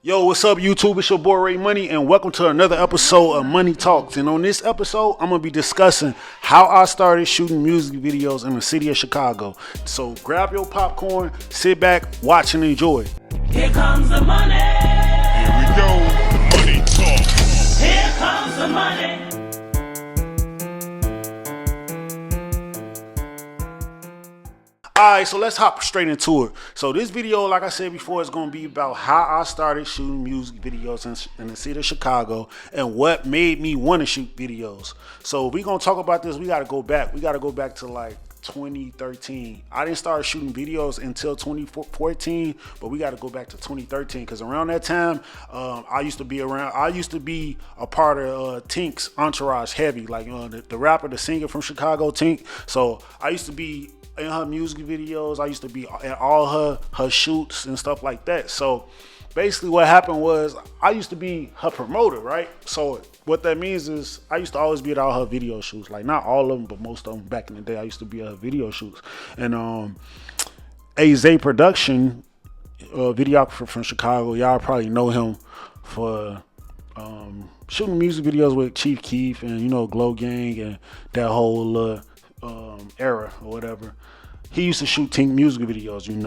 Yo, what's up, YouTube? It's your boy Ray Money, and welcome to another episode of Money Talks. And on this episode, I'm gonna be discussing how I started shooting music videos in the city of Chicago. So grab your popcorn, sit back, watch, and enjoy. Here comes the money. Here we go. Money Talks. Here comes the money. Alright, so let's hop straight into it. So this video, like I said before, is going to be about how I started shooting music videos in the city of Chicago and what made me want to shoot videos. So if we're going to talk about this, we got to go back. We got to go back to like 2013. I didn't start shooting videos until 2014, but we got to go back to 2013 because around that time, I used to be a part of Tink's entourage heavy, like the rapper, the singer from Chicago, Tink. So I used to be in her music videos. I used to be at all her shoots and stuff like that. So basically what happened was I used to be her promoter, right? So what that means is I used to always be at all her video shoots, like not all of them, but most of them back in the day. I used to be at her video shoots. And AZ Production, videographer from Chicago, y'all probably know him for shooting music videos with Chief Keef and Glow Gang and that whole era or whatever. He used to shoot Tink music videos, and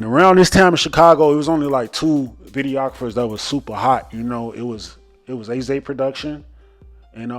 around this time in Chicago, it was only like two videographers that was super hot. It was AZ Production and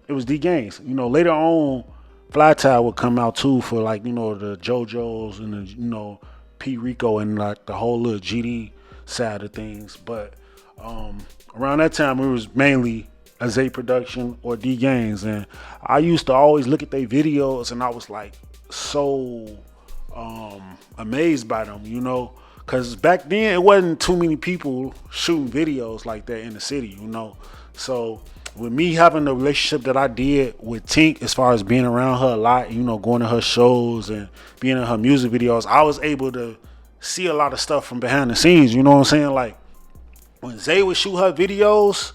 it was D Gaines. Later on, Fly Tie would come out too for like the JoJo's and the P Rico and like the whole little GD side of things. But around that time, it was mainly AZ Production or D Gaines, and I used to always look at their videos and I was like so amazed by them, because back then it wasn't too many people shooting videos like that in the city, so with me having the relationship that I did with Tink, as far as being around her a lot, going to her shows and being in her music videos, I was able to see a lot of stuff from behind the scenes. You know what I'm saying? Like when Zay would shoot her videos,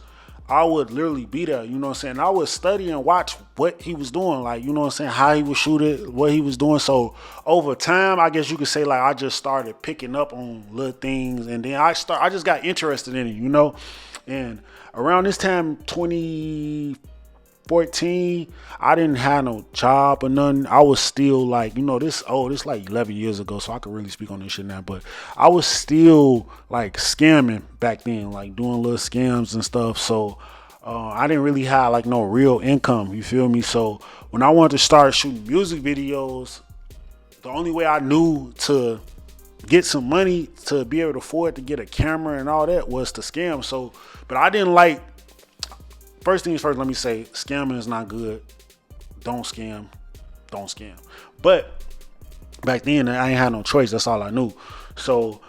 I would literally be there, I would study and watch what he was doing, like, how he would shoot it, what he was doing. So over time, I guess you could say, like, I just started picking up on little things, and then I just got interested in it, and around this time, 2014, I didn't have no job or nothing. I was still like, this like 11 years ago, so I could really speak on this shit now, but I was still like scamming back then, like doing little scams and stuff. So I didn't really have like no real income, you feel me? So when I wanted to start shooting music videos, the only way I knew to get some money to be able to afford to get a camera and all that was to scam. So, but I didn't like, first things first, let me say, scamming is not good. Don't scam. But back then, I ain't had no choice. That's all I knew. So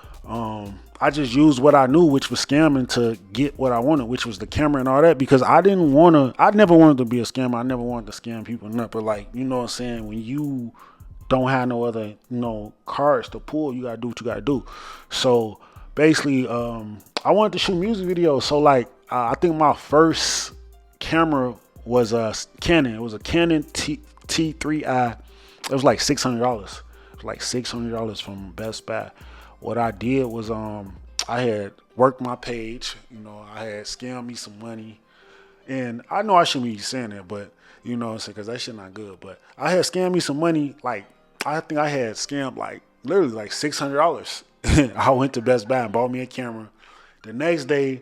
I just used what I knew, which was scamming, to get what I wanted, which was the camera and all that, because I never wanted to be a scammer. I never wanted to scam people, nothing. But like, you know what I'm saying? When you don't have no other, cards to pull, you got to do what you got to do. So basically, I wanted to shoot music videos. So like, I think my first camera was a Canon. It was a Canon T3i. It was like $600. It was like $600 from Best Buy. What I did was I had worked my page. I had scammed me some money, and I know I shouldn't be saying that, but because that shit not good. But I had scammed me some money. Like I think I had scammed like literally like $600. I went to Best Buy and bought me a camera. The next day,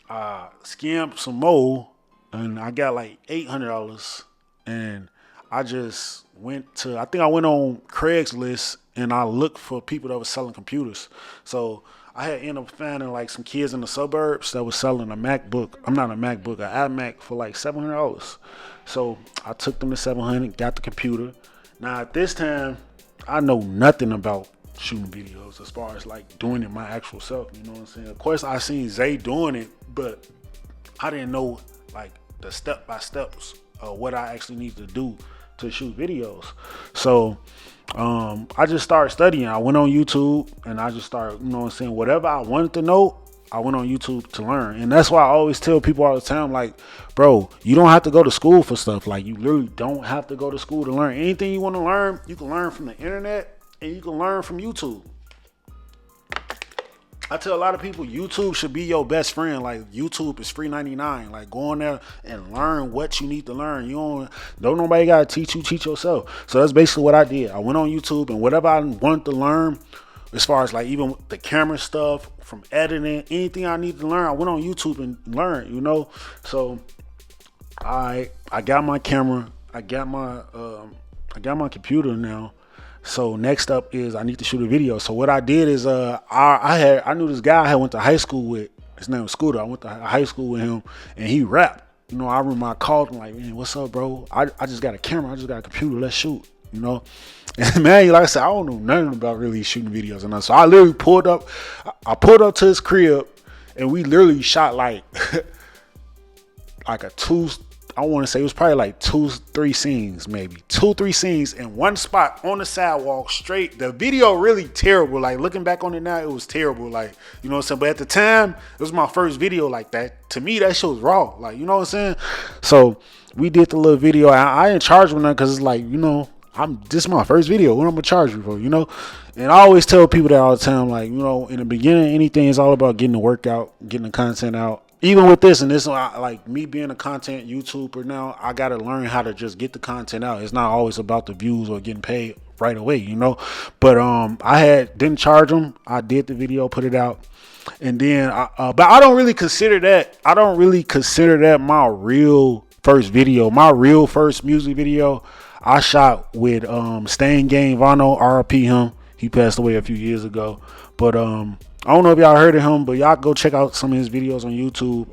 I scammed some more, and I got like $800. And I just went on Craigslist and I looked for people that were selling computers. So I had ended up finding like some kids in the suburbs that was selling an iMac for like $700. So I took them to $700, got the computer. Now at this time, I know nothing about shooting videos as far as like doing it my actual self, you know what I'm saying? Of course I seen Zay doing it, but I didn't know like the step by steps of what I actually need to do to shoot videos. So I just started studying. I went on YouTube and I just started, whatever I wanted to know, I went on YouTube to learn. And that's why I always tell people all the time, like, bro, you don't have to go to school for stuff. Like, you literally don't have to go to school to learn. Anything you want to learn, you can learn from the internet and you can learn from YouTube. I tell a lot of people YouTube should be your best friend. Like YouTube is free 99. Like go on there and learn what you need to learn. You don't nobody gotta teach you, teach yourself. So that's basically what I did. I went on YouTube and whatever I wanted to learn, as far as like even the camera stuff, from editing, anything I need to learn, I went on YouTube and learned, So I got my camera, I got my computer now. So next up is I need to shoot a video. So what I did is I knew this guy I had went to high school with. His name was Scooter. I went to high school with him, and he rapped. I remember I called him like, man, what's up, bro? I just got a camera. I just got a computer. Let's shoot. And man, like I said, I don't know nothing about really shooting videos and so I literally pulled up. I pulled up to his crib, and we literally shot like like a two. I want to say it was probably like 2-3 scenes, maybe 2-3 scenes in one spot on the sidewalk straight. The video really terrible. Like looking back on it now, it was terrible. Like, what I'm saying? But at the time, it was my first video like that. To me, that shit was raw. Like, you know what I'm saying? So we did the little video. I didn't charge him nothing because it's like, this is my first video. What I'm gonna charge you for, And I always tell people that all the time, like, in the beginning, anything is all about getting the work out, getting the content out. Even with this, like me being a content YouTuber now, I got to learn how to just get the content out. It's not always about the views or getting paid right away, But didn't charge them. I did the video, put it out, and then but I don't really consider that. I don't really consider that my real first video. My real first music video I shot with Stain Gang Vano, RIP him. He passed away a few years ago, but I don't know if y'all heard of him, but y'all go check out some of his videos on YouTube.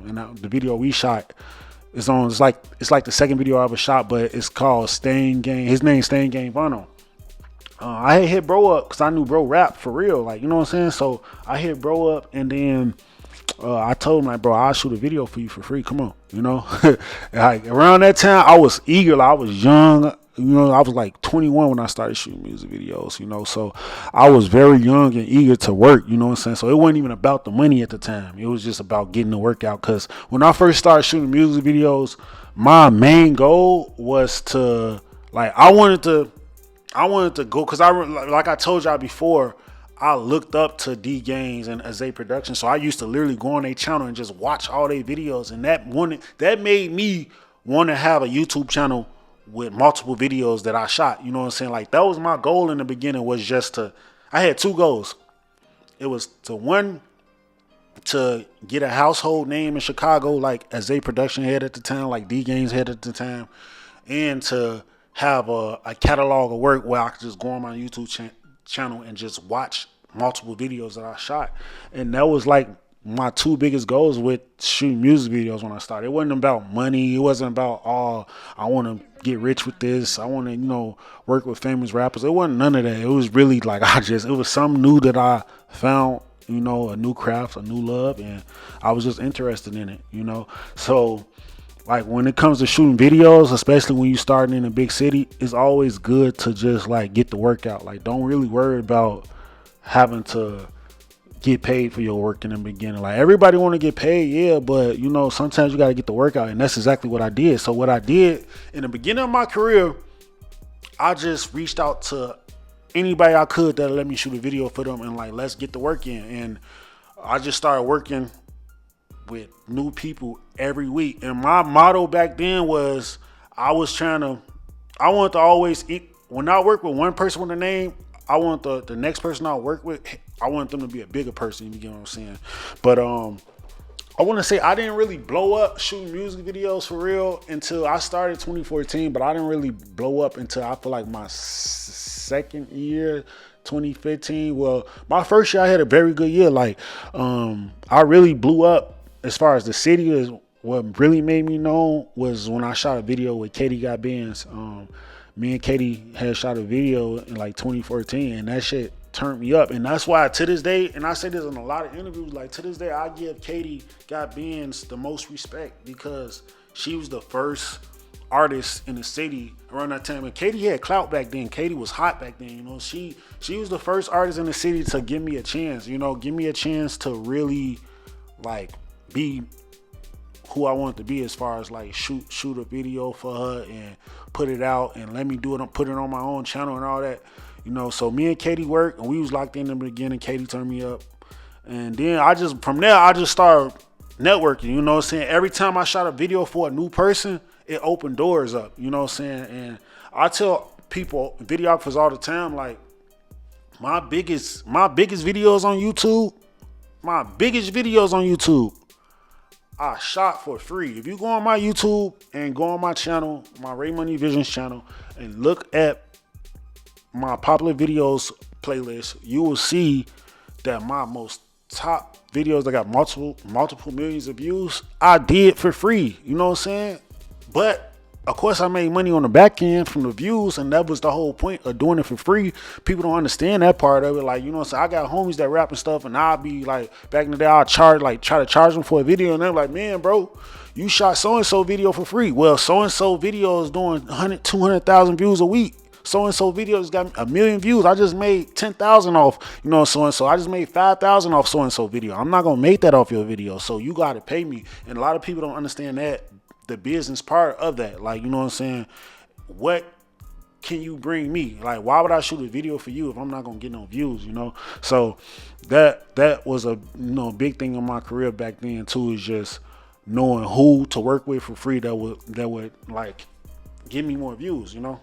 And the video we shot is on. It's like the second video I ever shot, but it's called Stain Gang. His name's Stain Gang Vano. I had hit bro up because I knew bro rap for real, like, you know what I'm saying. So I hit bro up, and then I told him, like, bro, I'll shoot a video for you for free. Come on, Like around that time, I was eager. Like, I was young. I was like 21 when I started shooting music videos, So I was very young and eager to work, you know what I'm saying? So it wasn't even about the money at the time. It was just about getting the work out. Because when I first started shooting music videos, my main goal was to, like, I wanted to go, because like I told y'all before, I looked up to D Gaines and Azay Productions. So I used to literally go on their channel and just watch all their videos. And that made me want to have a YouTube channel with multiple videos that I shot. You know what I'm saying? Like, that was my goal in the beginning, was just I had two goals. It was to get a household name in Chicago, like Azay Production head at the time, like D Gaines head at the time, and to have a catalog of work where I could just go on my YouTube channel and just watch multiple videos that I shot. And that was like my two biggest goals with shooting music videos when I started. It wasn't about money. It wasn't about, I want to get rich with this. I want to, work with famous rappers. It wasn't none of that. It was really like, it was something new that I found, a new craft, a new love, and I was just interested in it, So, like, when it comes to shooting videos, especially when you're starting in a big city, it's always good to just, like, get the work out. Like, don't really worry about having to get paid for your work in the beginning. Like, everybody want to get paid, yeah, but sometimes you got to get the work out, and that's exactly what I did. So what I did in the beginning of my career, I just reached out to anybody I could that let me shoot a video for them, and like, let's get the work in. And I just started working with new people every week. And my motto back then was, I wanted to always eat. When I work with one person with a name, I want the next person I work with, I want them to be a bigger person, you get what I'm saying? But I want to say I didn't really blow up shooting music videos for real until I started 2014, but I didn't really blow up until I feel like my second year, 2015. Well, my first year I had a very good year. Like, I really blew up as far as the city is. What really made me known was when I shot a video with Katie Got Bands. Me and Katie had shot a video in like 2014, and that shit turned me up. And that's why to this day, and I say this in a lot of interviews, like, to this day, I give Katie Got Bands the most respect, because she was the first artist in the city around that time. And Katie had clout back then. Katie was hot back then, She was the first artist in the city to give me a chance, give me a chance to really, like, be who I wanted to be, as far as like shoot a video for her and put it out and let me do it, put it on my own channel and all that, So me and Katie worked, and we was locked in the beginning. Katie turned me up, And then from there I just started networking, you know what I'm saying? Every time I shot a video for a new person, it opened doors up, you know what I'm saying? And I tell people, videographers all the time, like my biggest videos on YouTube, I shot for free. If you go on my YouTube and go on my channel, my Ray Money Visions channel, and look at my popular videos playlist, you will see that my most top videos that got multiple millions of views, I did for free. You know what I'm saying? But of course I made money on the back end from the views, and that was the whole point of doing it for free. People don't understand that part of it. Like, you know what I'm saying? I got homies that rap and stuff, and I'll be like, back in the day, I'll try to charge them for a video, and they're like, man, bro, you shot so-and-so video for free. Well, so-and-so video is doing 100, 200,000 views a week. So-and-so videos got 1 million views. I just made 10,000 off, you know, so-and-so. I just made 5,000 off so-and-so video. I'm not going to make that off your video. So you got to pay me. And a lot of people don't understand that, the business part of that. Like, you know what I'm saying? What can you bring me? Like, why would I shoot a video for you if I'm not going to get no views, you know? So that was a, you know, big thing in my career back then too, is just knowing who to work with for free that would like give me more views, you know?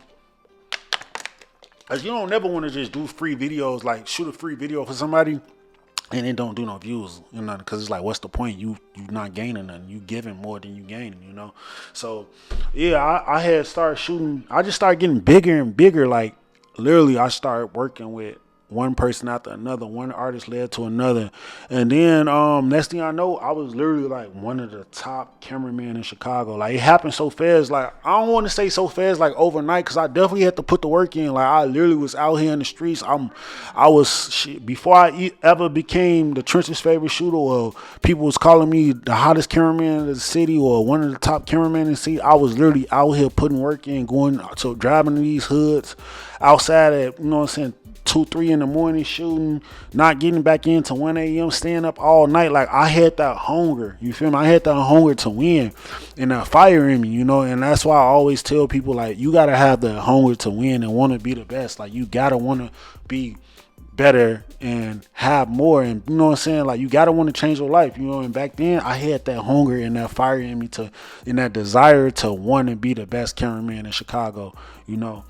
Cause you don't never want to just do free videos, like shoot a free video for somebody and it don't do no views, you know, because it's like, what's the point? You not gaining nothing. You giving more than you gaining, you know? So yeah, I had started shooting. I just started getting bigger and bigger. Like literally I started working with one person after another. One artist led to another. And then next thing I know, I was literally like one of the top cameramen in Chicago. Like it happened so fast. Like I don't want to say so fast like overnight, because I definitely had to put the work in. Like I literally was out here in the streets. Before I ever became the trenches favorite shooter, or people was calling me the hottest cameraman in the city or one of the top cameramen in the city, I was literally out here putting work in, driving to these hoods outside at, you know what I'm saying, 2, 3 in the morning shooting, not getting back in till 1 a.m., staying up all night. Like I had that hunger, you feel me? I had that hunger to win and that fire in me, you know? And that's why I always tell people, like, you got to have the hunger to win and want to be the best. Like you got to want to be better and have more, and you know what I'm saying? Like you got to want to change your life, you know? And back then I had that hunger and that fire in me and that desire to want to be the best cameraman in Chicago, you know?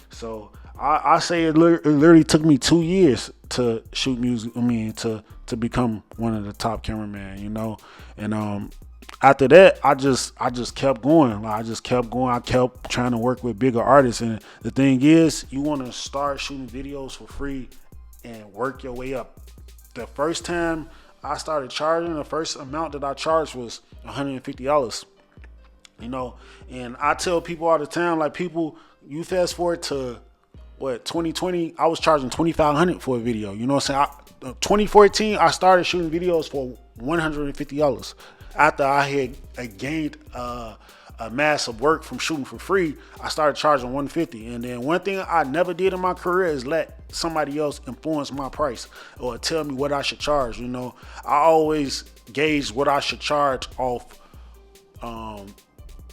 So I say it literally took me 2 years to shoot music. I mean, to become one of the top cameramen, you know. And after that, I just kept going. Like, I just kept going. I kept trying to work with bigger artists. And the thing is, you want to start shooting videos for free and work your way up. The first time I started charging, the first amount that I charged was $150. You know, and I tell people all the time, like, people, you fast forward to 2020, I was charging $2,500 for a video. You know what I'm saying? 2014, I started shooting videos for $150. After I had gained a mass of work from shooting for free, I started charging $150. And then one thing I never did in my career is let somebody else influence my price or tell me what I should charge. You know, I always gauge what I should charge off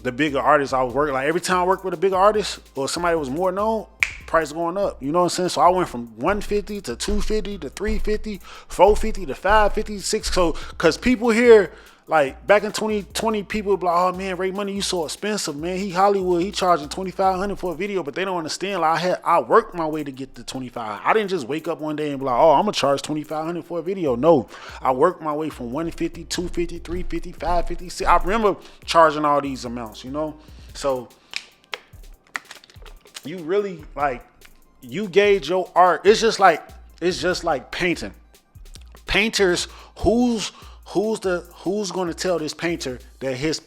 the bigger artists I was working. Like every time I worked with a bigger artist or somebody was more known, price going up, you know what I'm saying? So I went from 150 to 250 to 350, 450 to 550, 6. So because people here, like back in 2020, people would be like, oh man, Ray Money, you so expensive, man. He Hollywood, he charging $2,500 for a video, but they don't understand. Like I worked my way to get to 25. I didn't just wake up one day and be like, oh, I'm gonna charge $2,500 for a video. No, I worked my way from 150, 250, 350, 550. See, I remember charging all these amounts, you know? So you really, like, you gauge your art. It's just like painting. Painters, who's going to tell this painter that his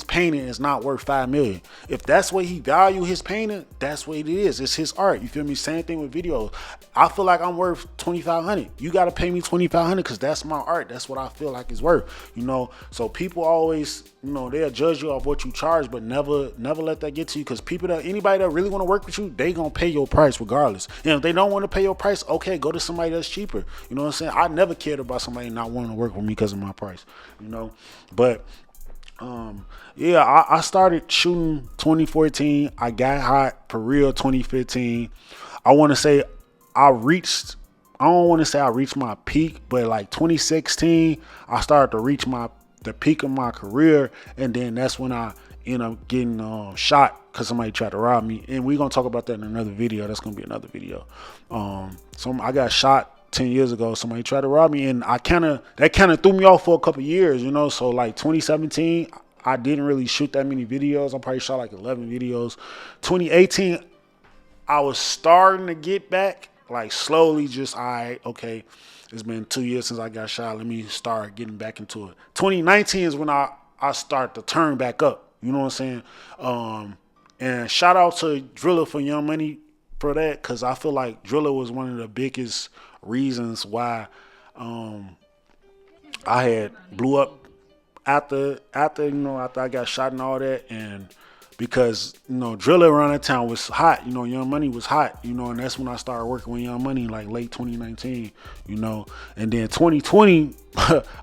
painting is not worth $5 million? If that's what he value his painting, that's what it is. It's his art. You feel me? Same thing with videos. I feel like I'm worth $2,500. You got to pay me $2,500 because that's my art. That's what I feel like it's worth. You know. So people always, you know, they'll judge you off what you charge, but never let that get to you, because anybody that really want to work with you, they gonna pay your price regardless. And if they don't want to pay your price, okay, go to somebody that's cheaper. You know what I'm saying? I never cared about somebody not wanting to work with me because of my price. You know, but. Yeah, I started shooting 2014. I got hot for real 2015. I want to say I reached I don't want to say I reached my peak, but like 2016, I started to reach the peak of my career, and then that's when I end up getting shot because somebody tried to rob me, and we're gonna talk about that in another video. That's gonna be another video. So I got shot 10 years ago. Somebody tried to rob me, and that kind of threw me off for a couple years, you know. So like 2017, I didn't really shoot that many videos. I probably shot like 11 videos. 2018, I was starting to get back, like slowly, just all right, okay. It's been 2 years since I got shot. Let me start getting back into it. 2019 is when I start to turn back up. You know what I'm saying? And shout out to Driller for Young Money for that, because I feel like Driller was one of the biggest reasons why I had blew up after I got shot and all that. And because Driller around that town was hot, Young Money was hot, and that's when I started working with Young Money, like late 2019, and then 2020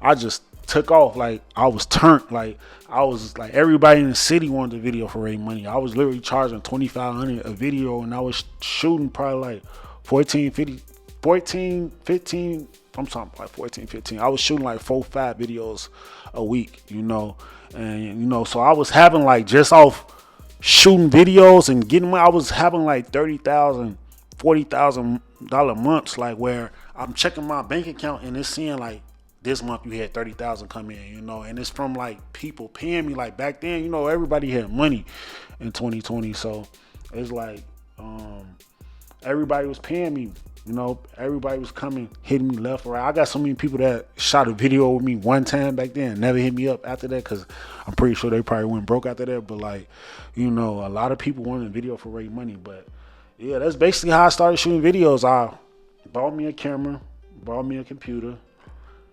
I just took off. Like I was turned, like I was like everybody in the city wanted a video for Ray Money. I was literally charging $2,500 a video, and I was shooting probably like 15. I'm talking like 14, 15. I was shooting like 4-5 videos a week, and so I was having like just off shooting videos and getting I was having like $30,000, $40,000 months, like where I'm checking my bank account and it's saying like this month you had 30,000 come in, and it's from like people paying me. Like back then, everybody had money in 2020, so it's like everybody was paying me. Everybody was coming, hitting me left or right. I got so many people that shot a video with me one time back then, never hit me up after that, because I'm pretty sure they probably went broke after that. But like, a lot of people wanted a video for Ray Money. But yeah, that's basically how I started shooting videos. I bought me a camera, bought me a computer,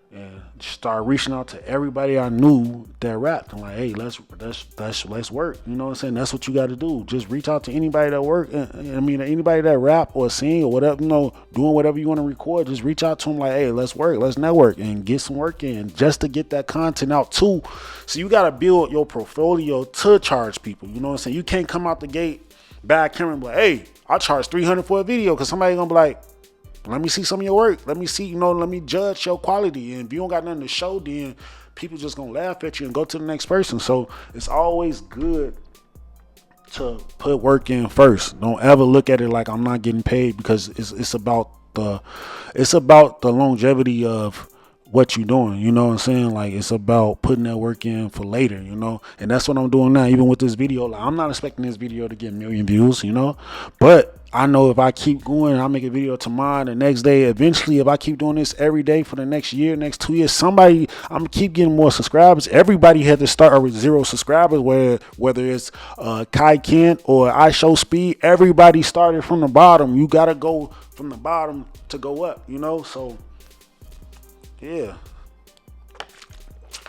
and started reaching out to everybody I knew that rapped. I'm like, hey, let's work. You know what I'm saying? That's what you got to do. Just reach out to anybody that work. Anybody that rap or sing or whatever, doing whatever you want to record. Just reach out to them like, hey, let's work, let's network and get some work in, just to get that content out too. So you got to build your portfolio to charge people. You know what I'm saying? You can't come out the gate, buy a camera and be like, hey, I charge $300 for a video, because somebody gonna be like, let me see some of your work. Let me see, let me judge your quality. And if you don't got nothing to show, then people just gonna laugh at you and go to the next person. So it's always good to put work in first. Don't ever look at it like I'm not getting paid, because it's about the longevity of what you're doing. You know what I'm saying? Like it's about putting that work in for later, and that's what I'm doing now. Even with this video, like I'm not expecting this video to get 1 million views, but I know if I keep going, I make a video tomorrow, the next day, eventually, if I keep doing this every day for the next year, next 2 years, I'm gonna keep getting more subscribers. Everybody had to start with 0 subscribers, whether it's Kai Kent or I Show Speed, everybody started from the bottom. You gotta go from the bottom to go up, so yeah.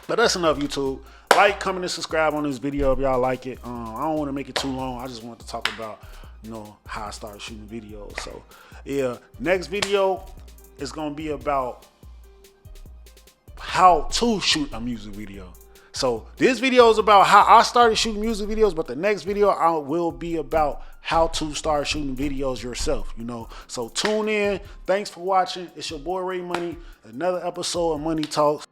But that's enough, YouTube. Like, comment, and subscribe on this video if y'all like it. I don't want to make it too long. I just want to talk about, how I started shooting videos. So, yeah, next video is going to be about how to shoot a music video. So, this video is about how I started shooting music videos, but the next video will be about how to start shooting videos yourself, So, tune in. Thanks for watching. It's your boy Ray Money. Another episode of Money Talks.